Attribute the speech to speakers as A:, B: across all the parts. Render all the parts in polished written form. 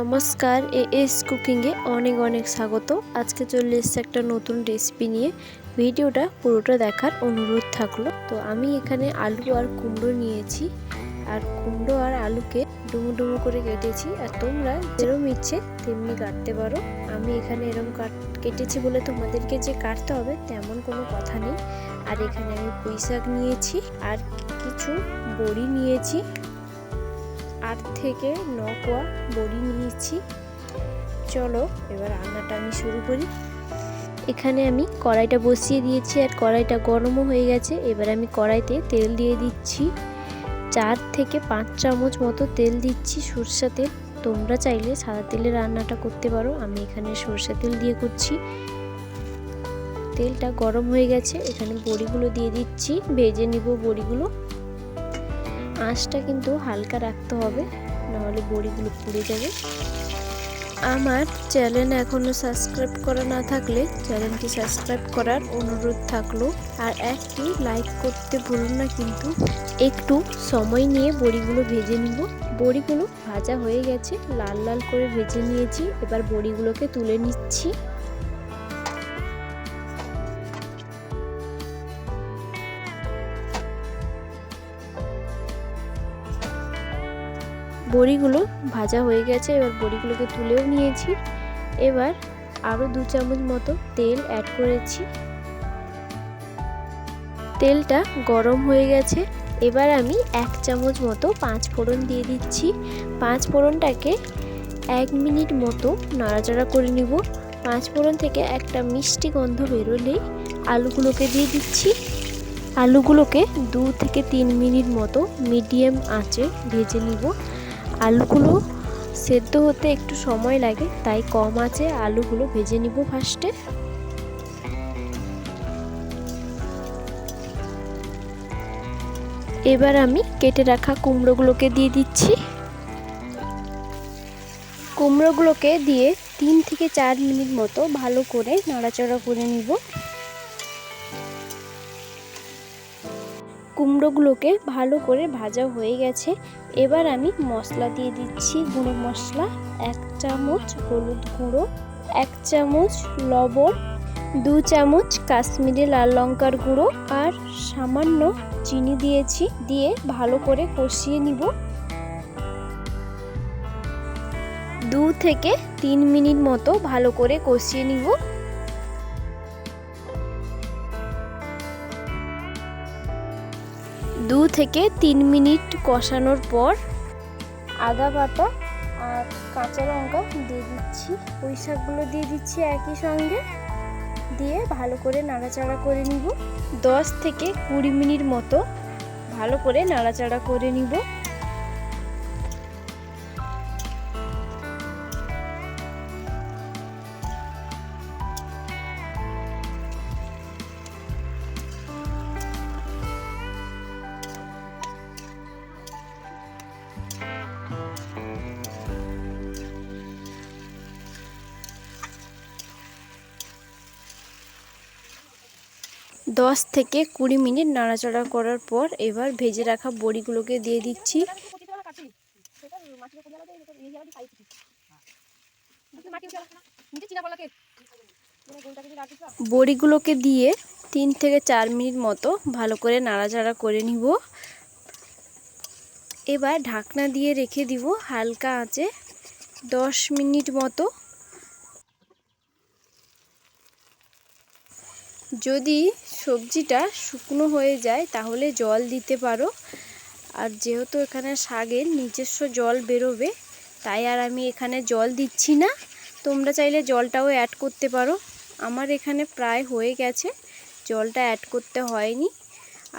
A: নমস্কার, এএস কুকিংয়ে অনেক অনেক স্বাগত। আজকে চলে এসেছে একটা নতুন রেসিপি নিয়ে। ভিডিওটা পুরোটা দেখার অনুরোধ থাকলো। তো আমি এখানে আলু আর কুমড়ো নিয়েছি, আর কুমড়ো আর আলুকে ডুমো ডুমো করে কেটেছি। আর তোমরা যেরকম ইচ্ছে তেমনি কাটতে পারো। আমি এখানে এরকম কেটেছি বলে তোমাদেরকে যে কাটতে হবে তেমন কোনো কথা নেই। আর এখানে আমি পুঁই শাক নিয়েছি আর কিছু বড়ি নিয়েছি, 8 থেকে 9 কোয়া বড়ি নিয়েছি। চলো এবার রান্নাটা আমি শুরু করি। এখানে আমি কড়াইটা বসিয়ে দিয়েছি আর কড়াইটা গরমও হয়ে গেছে। এবার আমি কড়াইতে তেল দিয়ে দিচ্ছি, 4 থেকে 5 চামচ মতো তেল দিচ্ছি, সরষা তেল। তোমরা চাইলে সাদা তেলে রান্নাটা করতে পারো, আমি এখানে সরষা তেল দিয়ে করছি। তেলটা গরম হয়ে গেছে, এখানে বড়িগুলো দিয়ে দিচ্ছি, ভেজে নিব বড়িগুলো। আঁচটা কিন্তু হালকা রাখতে হবে, নাহলে বড়িগুলো পুড়ে যাবে। আমার চ্যানেল এখনও সাবস্ক্রাইব করা না থাকলে চ্যানেলটি সাবস্ক্রাইব করার অনুরোধ থাকলো, আর একটি লাইক করতে ভুলুন না কিন্তু। একটু সময় নিয়ে বড়িগুলো ভেজে নিব। বড়িগুলো ভাজা হয়ে গেছে, লাল লাল করে ভেজে নিয়েছি। এবার বড়িগুলোকে তুলে নিচ্ছি। বড়িগুলো ভাজা হয়ে গেছে, এবার বড়িগুলোকে তুলেও নিয়েছি। এবার আরও 2 চামচ মতো তেল অ্যাড করেছি। তেলটা গরম হয়ে গেছে, এবার আমি 1 চামচ মতো 5 ফোড়ন দিয়ে দিচ্ছি। 5 ফোড়নটাকে 1 মিনিট মতো নাড়াচাড়া করে নিব। 5 ফোড়ন থেকে একটা মিষ্টি গন্ধ বেরোলেই আলুগুলোকে দিয়ে দিচ্ছি। আলুগুলোকে 2 থেকে 3 মিনিট মতো মিডিয়াম আঁচে ভেজে নিব। আলুগুলো সেদ্ধ হতে একটু সময় লাগে, তাই কম আঁচে আলুগুলো ভেজে নিব ফার্স্টে। এবার আমি কেটে রাখা কুমড়োগুলোকে দিয়ে দিচ্ছি। কুমড়োগুলোকে দিয়ে 3 থেকে 4 মিনিট মতো ভালো করে নাড়াচাড়া করে নিব। কুমড়োগুলোকে ভালো করে ভাজা হয়ে গেছে। এবার আমি মশলা দিয়ে দিচ্ছি। গুঁড়ো মশলা 1 চামচ, হলুদ গুঁড়ো 1 চামচ, লবণ 2 চামচ, কাশ্মীরি লাল লঙ্কার গুঁড়ো আর সামান্য চিনি দিয়েছি। দিয়ে ভালো করে কষিয়ে নিব। 2 থেকে 3 মিনিট মতো ভালো করে কষিয়ে নিব। 2 থেকে 3 মিনিট কষানোর পর আদা বাটা আর কাঁচা লঙ্কা দিয়ে দিচ্ছি। পুঁই শাকগুলো দিয়ে দিচ্ছি একই সঙ্গে, দিয়ে ভালো করে নাড়াচাড়া করে নিব। 10 থেকে 20 মিনিট মতো ভালো করে নাড়াচাড়া করে নিব। দশ থেকে 20 মিনিট নাড়াচাড়া করার পর এবার ভেজে রাখা বড়িগুলোকে দিয়ে দিচ্ছি। বড়িগুলোকে দিয়ে 3 থেকে 4 মিনিট মতো ভালো করে নাড়াচাড়া করে নিব। এবার ঢাকনা দিয়ে রেখে দিব হালকা আঁচে 10 মিনিট মতো। যদি সবজিটা শুকনো হয়ে যায় তাহলে জল দিতে পারো, আর যেহেতু এখানে শাকের নিজস্ব জল বেরোবে তাই আর আমি এখানে জল দিচ্ছি না। তোমরা চাইলে জলটাও অ্যাড করতে পারো। আমার এখানে প্রায় হয়ে গেছে, জলটা অ্যাড করতে হয়নি।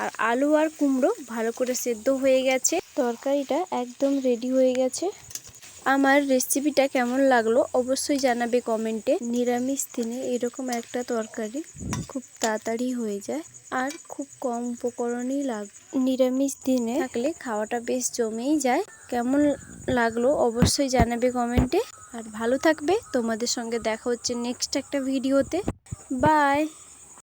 A: আর আলু আর কুমড়ো ভালো করে সেদ্ধ হয়ে গেছে, তরকারিটা একদম রেডি হয়ে গেছে। আমার রেসিপিটা কেমন লাগলো অবশ্যই জানাবে কমেন্টে। নিরামিষ দিনে এরকম একটা তরকারি খুব তাড়াতাড়ি হয়ে যায় আর খুব কম উপকরণই লাগে। নিরামিষ দিনে থাকলে খাওয়াটা বেশ জমেই যায়। কেমন লাগলো অবশ্যই জানাবে কমেন্টে। আর ভালো থাকবে। তোমাদের সঙ্গে দেখা হচ্ছে নেক্সট একটা ভিডিওতে। বাই।